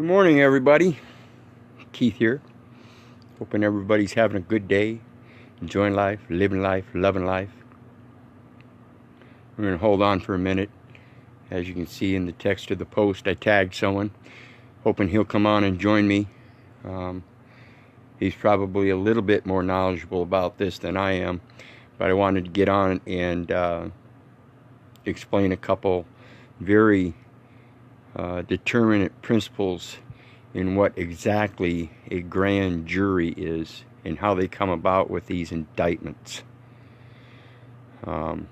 Good morning, everybody. Keith here. Hoping everybody's having a good day, enjoying life, living life, loving life. We're going to hold on for a minute. As you can see in the text of the post, I tagged someone, hoping he'll come on and join me. He's probably a little bit more knowledgeable about this than I am, but I wanted to get on and explain a couple very determinate principles in what exactly a grand jury is and how they come about with these indictments. And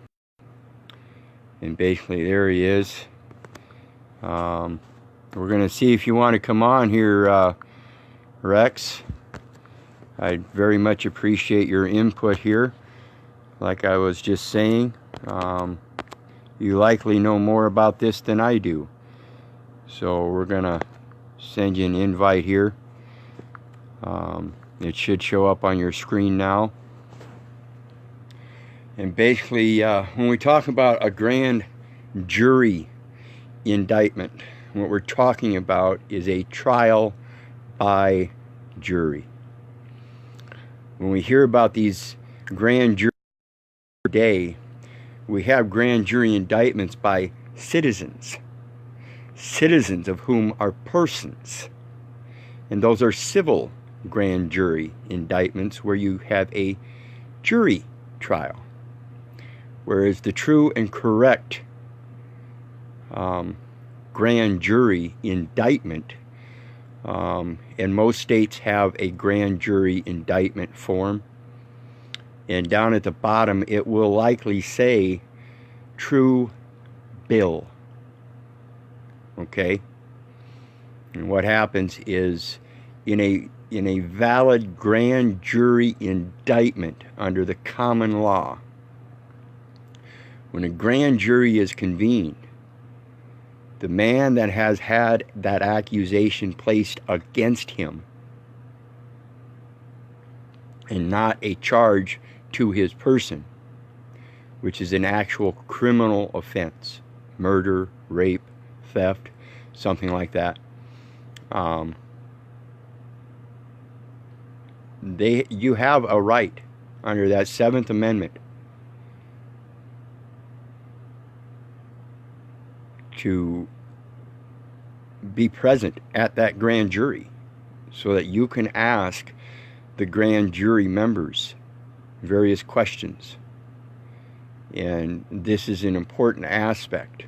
basically there he is. We're going to see if you want to come on here, Rex. I'd very much appreciate your input here. Like I was just saying, you likely know more about this than I do. So we're going to send you an invite here. It should show up on your screen now. And basically, when we talk about a grand jury indictment, what we're talking about is a trial by jury. When we hear about these grand juries today, we have grand jury indictments by citizens of whom are persons. And those are civil grand jury indictments where you have a jury trial. Whereas the true and correct grand jury indictment, and most states have a grand jury indictment form, and down at the bottom it will likely say true bill. Okay? And what happens is in a valid grand jury indictment under the common law, when a grand jury is convened, the man that has had that accusation placed against him and not a charge to his person, which is an actual criminal offense, murder, rape, theft, something like that, you have a right under that 7th Amendment to be present at that grand jury so that you can ask the grand jury members various questions. And this is an important aspect.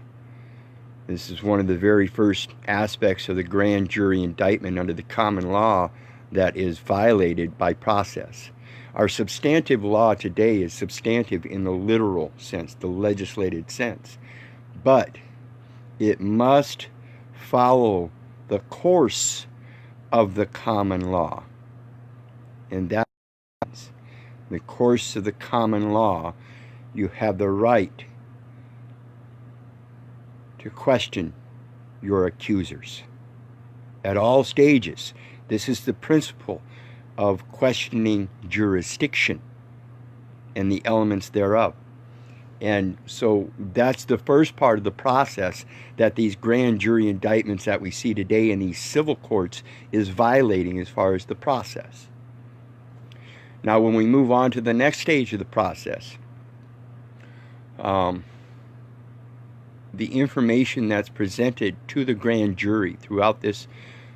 This is one of the very first aspects of the grand jury indictment under the common law that is violated by process. Our substantive law today is substantive in the literal sense, the legislated sense. But it must follow the course of the common law. And that means the course of the common law, you have the right to question your accusers at all stages. This is the principle of questioning jurisdiction and the elements thereof. And so that's the first part of the process that these grand jury indictments that we see today in these civil courts is violating as far as the process. Now when we move on to the next stage of the process, the information that's presented to the grand jury throughout this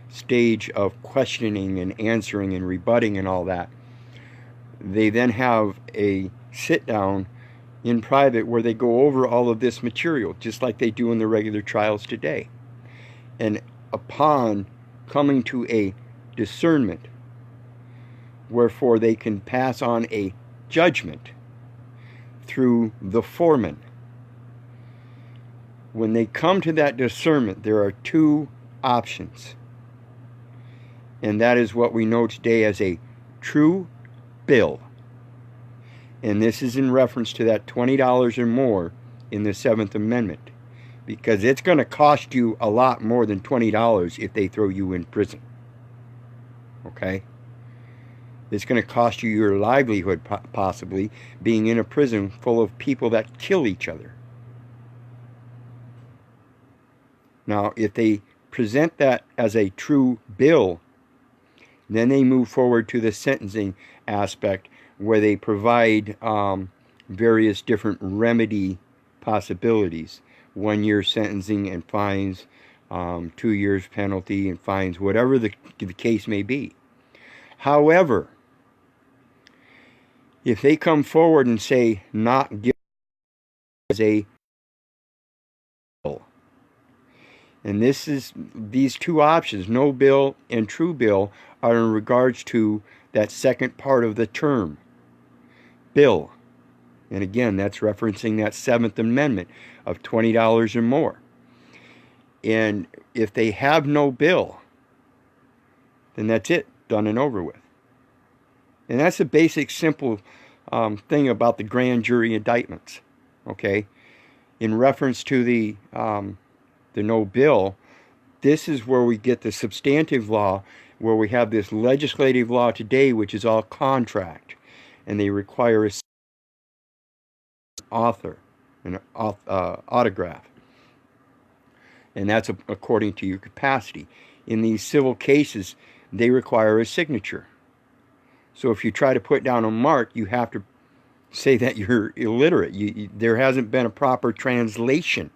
stage of questioning and answering and rebutting and all that, they then have a sit down in private where they go over all of this material just like they do in the regular trials today. And upon coming to a discernment, wherefore they can pass on a judgment through the foreman. When they come to that discernment, there are two options. And that is what we know today as a true bill. And this is in reference to that $20 or more in the 7th Amendment. Because it's going to cost you a lot more than $20 if they throw you in prison. Okay? It's going to cost you your livelihood, possibly, being in a prison full of people that kill each other. Now, if they present that as a true bill, then they move forward to the sentencing aspect, where they provide various different remedy possibilities. 1 year sentencing and fines, 2 years penalty and fines, whatever the case may be. However, if they come forward and say not guilty as a bill, and these two options, no bill and true bill, are in regards to that second part of the term, bill. And again, that's referencing that 7th Amendment of $20 or more. And if they have no bill, then that's it, done and over with. And that's the basic, simple thing about the grand jury indictments, okay? In reference to the no bill, this is where we get the substantive law, where we have this legislative law today, which is all contract, and they require a author, an autograph, and that's according to your capacity. In these civil cases, they require a signature. So if you try to put down a mark, you have to say that you're illiterate. There hasn't been a proper translation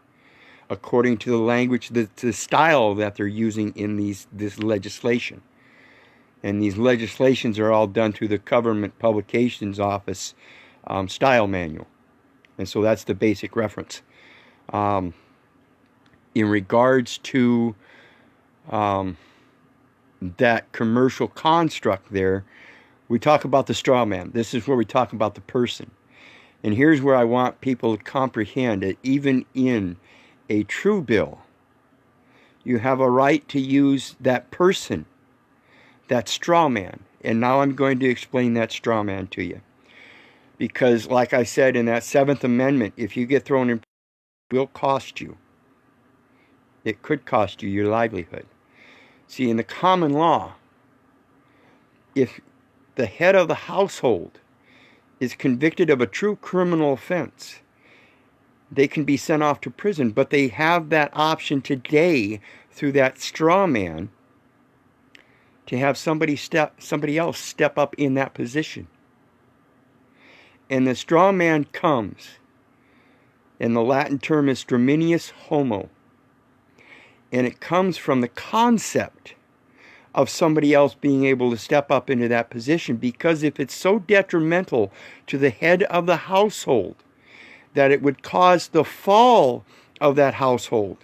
according to the language, the style that they're using in this legislation. And these legislations are all done through the Government Publications Office style manual. And so that's the basic reference. In regards to that commercial construct there, we talk about the straw man. This is where we talk about the person. And here's where I want people to comprehend that even in a true bill, you have a right to use that person, that straw man. And now I'm going to explain that straw man to you. Because like I said, in that 7th Amendment, if you get thrown in, it will cost you. It could cost you your livelihood. See, in the common law, if the head of the household is convicted of a true criminal offense, they can be sent off to prison, but they have that option today through that straw man to have somebody else step up in that position. And the straw man comes, and the Latin term is straminius homo, and it comes from the concept of somebody else being able to step up into that position, because if it's so detrimental to the head of the household that it would cause the fall of that household,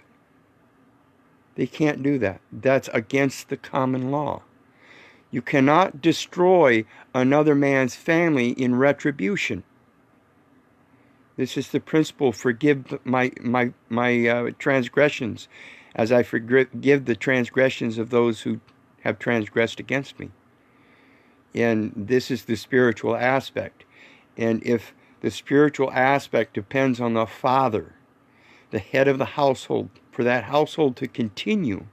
they can't do that. That's against the common law. You cannot destroy another man's family in retribution. This is the principle: forgive my transgressions as I forgive the transgressions of those who have transgressed against me. And this is the spiritual aspect. And if the spiritual aspect depends on the father, the head of the household, for that household to continue,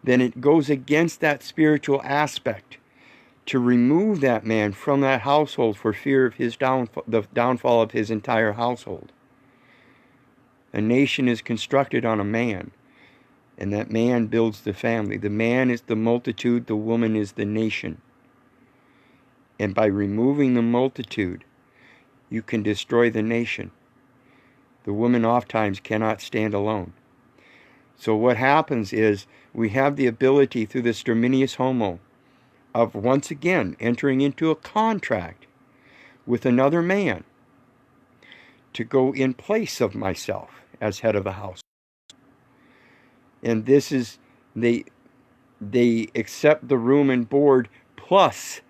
then it goes against that spiritual aspect to remove that man from that household for fear of his the downfall of his entire household. A nation is constructed on a man, and that man builds the family. The man is the multitude, the woman is the nation. And by removing the multitude, you can destroy the nation. The woman oftentimes cannot stand alone. So what happens is we have the ability through the straminius homo of once again entering into a contract with another man to go in place of myself as head of the house. And this is, they accept the room and board plus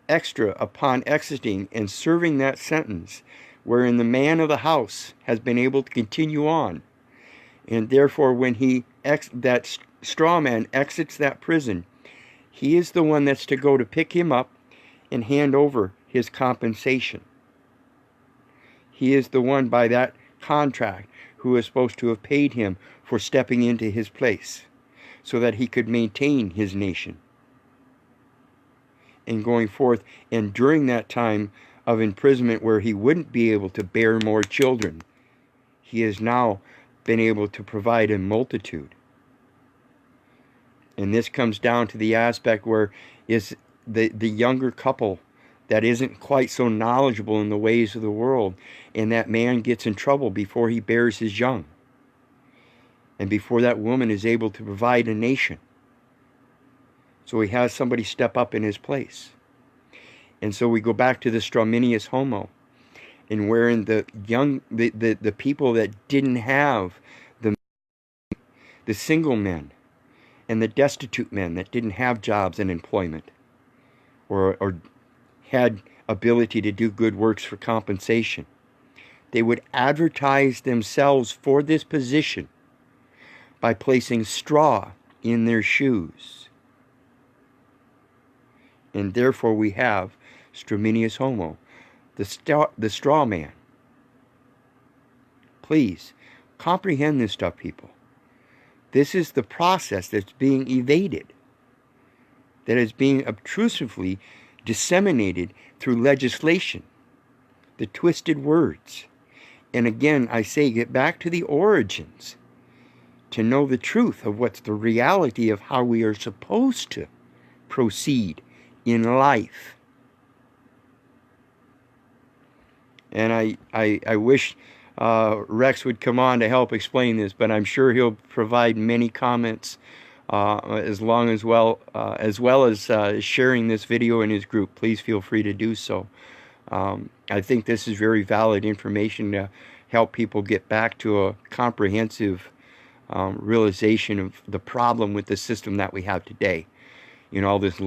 extra upon exiting and serving that sentence, wherein the man of the house has been able to continue on. And therefore, when that straw man exits that prison, he is the one that's to go to pick him up and hand over his compensation. He is the one by that contract who is supposed to have paid him for stepping into his place so that he could maintain his nation. And going forth, and during that time of imprisonment where he wouldn't be able to bear more children, he has now been able to provide a multitude. And this comes down to the aspect where is the younger couple that isn't quite so knowledgeable in the ways of the world, and that man gets in trouble before he bears his young, and before that woman is able to provide a nation. So he has somebody step up in his place. And so we go back to the Straminius Homo, and wherein the people that didn't have the single men and the destitute men that didn't have jobs and employment, or had ability to do good works for compensation, they would advertise themselves for this position by placing straw in their shoes. And therefore we have Straminius Homo, the straw man. Please comprehend this stuff, people. This is the process that's being evaded, that is being obtrusively disseminated through legislation, the twisted words. And again, I say, get back to the origins to know the truth of what's the reality of how we are supposed to proceed in life. And I wish Rex would come on to help explain this, but I'm sure he'll provide many comments as well as sharing this video in his group. Please feel free to do so. I think this is very valid information to help people get back to a comprehensive realization of the problem with the system that we have today. You know, all these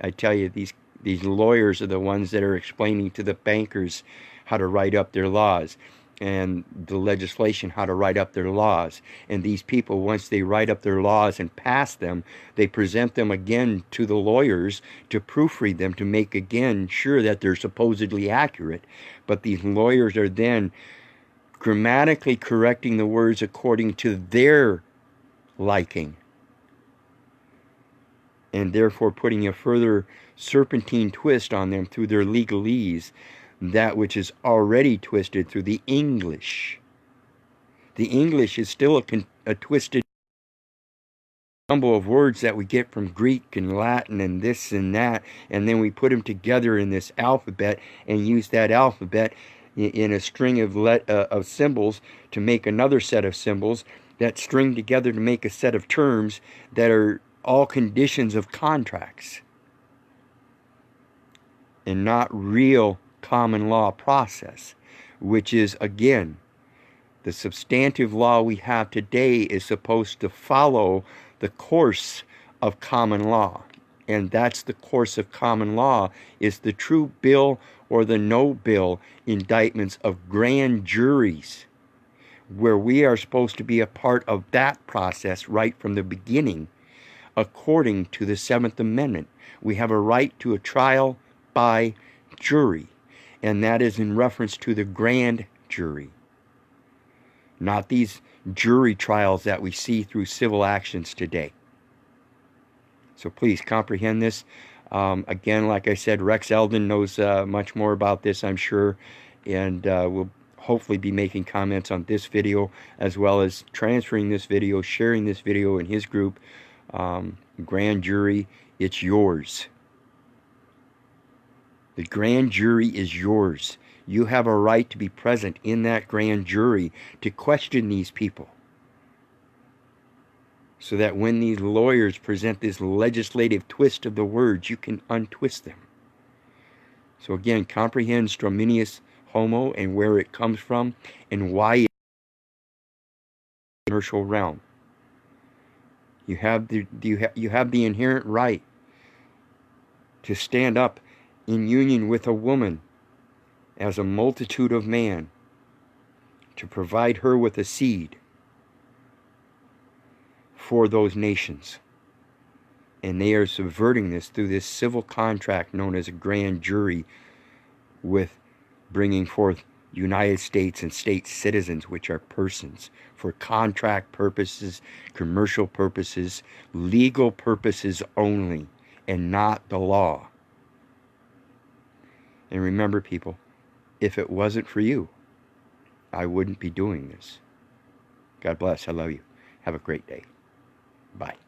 I tell you, these lawyers are the ones that are explaining to the bankers how to write up their laws, and the legislation how to write up their laws. And these people, once they write up their laws and pass them, they present them again to the lawyers to proofread them, to make again sure that they're supposedly accurate. But these lawyers are then grammatically correcting the words according to their liking, and therefore putting a further serpentine twist on them through their legalese, that which is already twisted through the English. The English is still a twisted jumble of words that we get from Greek and Latin and this and that, and then we put them together in this alphabet and use that alphabet in a string of symbols to make another set of symbols that string together to make a set of terms that are all conditions of contracts and not real common law process, which is, again, the substantive law we have today is supposed to follow the course of common law. And that's the course of common law, is the true bill or the no bill indictments of grand juries, where we are supposed to be a part of that process right from the beginning. According to the Seventh Amendment, we have a right to a trial by jury, and that is in reference to the grand jury, not these jury trials that we see through civil actions today. So please comprehend this. Again, like I said, Rex Eldon knows much more about this, I'm sure, and will hopefully be making comments on this video, as well as transferring this video, sharing this video in his group. Grand jury, it's yours. The grand jury is yours. You have a right to be present in that grand jury to question these people, so that when these lawyers present this legislative twist of the words, you can untwist them. So again, comprehend Straminius Homo and where it comes from and why it's in the commercial realm. You have the inherent right to stand up in union with a woman as a multitude of man, to provide her with a seed for those nations. And they are subverting this through this civil contract known as a grand jury, with bringing forth United States and state citizens, which are persons, for contract purposes, commercial purposes, legal purposes only, and not the law. And remember, people, if it wasn't for you, I wouldn't be doing this. God bless. I love you. Have a great day. Bye.